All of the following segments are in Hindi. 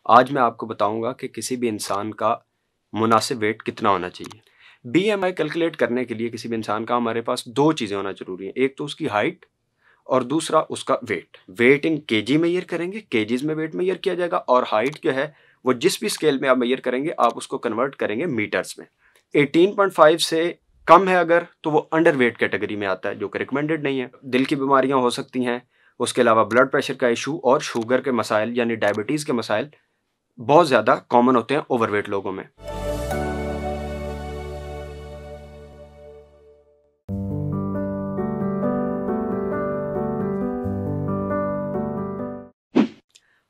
आज मैं आपको बताऊंगा कि किसी भी इंसान का मुनासिब वेट कितना होना चाहिए। बीएमआई कैलकुलेट करने के लिए किसी भी इंसान का हमारे पास दो चीज़ें होना ज़रूरी है। एक तो उसकी हाइट और दूसरा उसका wait. Wait in KG major करेंगे, केजीज में वेट मेजर किया जाएगा, और हाइट जो है वो जिस भी स्केल में आप मेजर करेंगे आप उसको कन्वर्ट करेंगे मीटर्स में। 18.5 से कम है अगर तो वो अंडर वेट कैटेगरी में आता है, जो कि रिकमेंडेड नहीं है। दिल की बीमारियां हो सकती हैं, उसके अलावा ब्लड प्रेशर का इशू और शुगर के मसाइल यानी डायबिटीज़ के मसाइल बहुत ज़्यादा कॉमन होते हैं ओवरवेट लोगों में।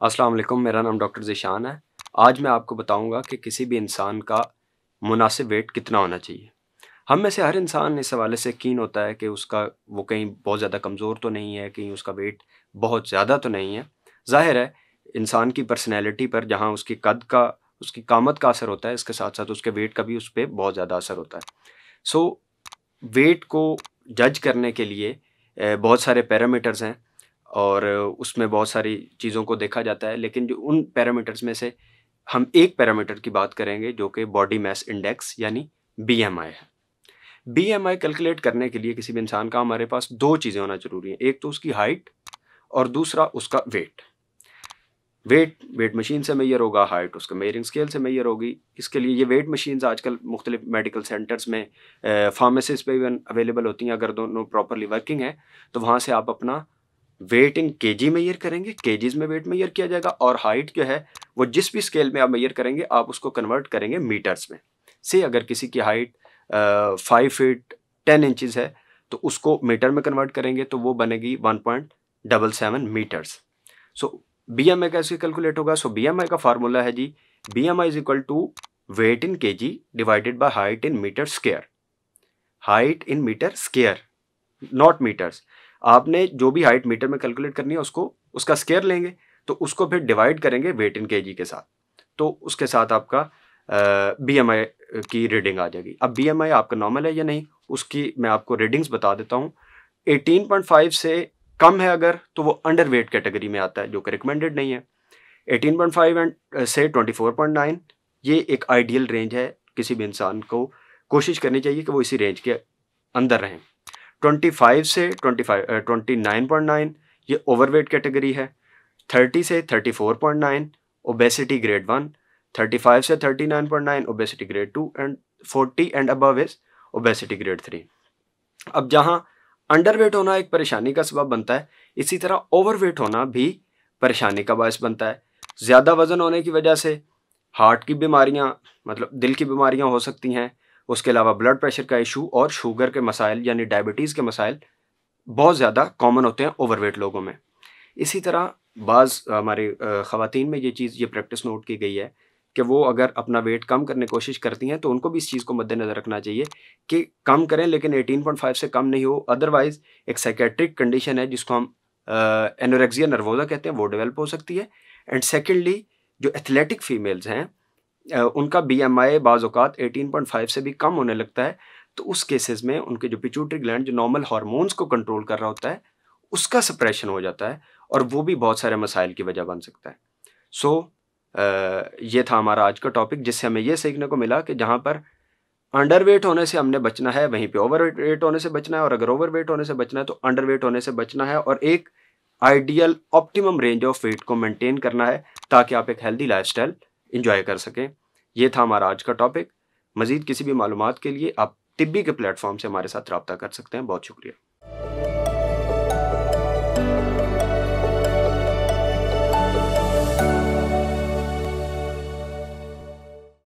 अस्सलाम वालेकुम, मेरा नाम डॉक्टर ज़ीशान है। आज मैं आपको बताऊंगा कि किसी भी इंसान का मुनासिब वेट कितना होना चाहिए। हम में से हर इंसान इस हवाले से कीन होता है कि उसका वो कहीं बहुत ज़्यादा कमज़ोर तो नहीं है, कहीं उसका वेट बहुत ज़्यादा तो नहीं है। ज़ाहिर है इंसान की पर्सनैलिटी पर जहाँ उसकी कद का, उसकी कामत का असर होता है, इसके साथ साथ उसके वेट का भी उस पर बहुत ज़्यादा असर होता है। सो वेट को जज करने के लिए बहुत सारे पैरामीटर्स हैं और उसमें बहुत सारी चीज़ों को देखा जाता है, लेकिन जो उन पैरामीटर्स में से हम एक पैरामीटर की बात करेंगे जो कि बॉडी मास इंडेक्स यानी बीएमआई है। बीएमआई कैलकुलेट करने के लिए किसी भी इंसान का हमारे पास दो चीज़ें होना ज़रूरी है। एक तो उसकी हाइट और दूसरा उसका वेट। वेट मशीन से मेजर होगा, हाइट उसका मेजरिंग स्केल से मेजर होगी। इसके लिए ये वेट मशीन्स आजकल मुख्तलिफ मेडिकल सेंटर्स में, फार्मेसीज पे इवन अवेलेबल होती हैं। अगर दोनों प्रॉपरली वर्किंग है तो वहाँ से आप अपना वेट इन केजी मेजर करेंगे, केजीज में वेट मेजर किया जाएगा, और हाइट जो है वो जिस भी स्केल में आप मेजर करेंगे आप उसको कन्वर्ट करेंगे मीटर्स में। से अगर किसी की हाइट 5 फीट 10 इंचज़ है तो उसको मीटर में कन्वर्ट करेंगे तो वो बनेगी 1.77 मीटर्स। सो बीएमआई कैसे कैलकुलेट होगा? सो बीएमआई का फार्मूला है जी, BMI is equal to weight in KG divided by height in metre square. Height in metre square, not metres. आपने जो भी हाइट मीटर में कैलकुलेट करनी है उसको उसका स्क्वायर लेंगे तो उसको फिर डिवाइड करेंगे वेट इन केजी के साथ, तो उसके साथ आपका बीएमआई की रीडिंग आ जाएगी। अब बीएमआई आपका नॉर्मल है या नहीं उसकी मैं आपको रीडिंग्स बता देता हूँ। 18.5 से कम है अगर तो वो अंडर वेट कैटेगरी में आता है, जो कि रिकमेंडेड नहीं है। 18.5 से 24.9 ये एक आइडियल रेंज है। किसी भी इंसान को कोशिश करनी चाहिए कि वो इसी रेंज के अंदर रहें। 25 से 29.9 ये ओवरवेट कैटेगरी है। 30 से 34.9 ओबेसिटी ग्रेड 1, 35 से 39.9 obesity grade 2 and 40 and above is obesity grade 3। अब जहाँ अंडरवेट होना एक परेशानी का सबब बनता है, इसी तरह ओवरवेट होना भी परेशानी का बायस बनता है। ज़्यादा वज़न होने की वजह से हार्ट की बीमारियां, मतलब दिल की बीमारियां हो सकती हैं। उसके अलावा ब्लड प्रेशर का इशू और शुगर के मसाइल यानी डायबिटीज़ के मसाइल बहुत ज़्यादा कॉमन होते हैं ओवरवेट लोगों में। इसी तरह बाज़ हमारे ख़वातीन में ये प्रैक्टिस नोट की गई है कि वो अगर अपना वेट कम करने की कोशिश करती हैं तो उनको भी इस चीज़ को मद्देनज़र रखना चाहिए कि कम करें, लेकिन 18.5 से कम नहीं हो। अदरवाइज़ एक साइकेट्रिक कंडीशन है जिसको हम एनोरेक्सिया नर्वोसा कहते हैं, वो डेवलप हो सकती है। एंड सेकेंडली जो एथलेटिक फीमेल्स हैं उनका बीएमआई बाज़ औक़ात 18.5 से भी कम होने लगता है, तो उस केसेस में उनके जो पिट्यूटरी ग्लैंड जो नॉर्मल हार्मोन्स को कंट्रोल कर रहा होता है उसका सप्रेशन हो जाता है, और वो भी बहुत सारे मसाइल की वजह बन सकता है। सो ये था हमारा आज का टॉपिक, जिससे हमें ये सीखने को मिला कि जहाँ पर अंडरवेट होने से हमने बचना है वहीं पे ओवरवेट होने से बचना है, और अगर ओवरवेट होने से बचना है तो अंडरवेट होने से बचना है, और एक ideal optimum range of weight को मेंटेन करना है ताकि आप एक हेल्दी लाइफस्टाइल इंजॉय कर सकें। ये था हमारा आज का टॉपिक। मज़ीद किसी भी मालूमात के लिए आप तिब्बी के प्लेटफॉर्म से हमारे साथ रब्ता कर सकते हैं। बहुत शुक्रिया।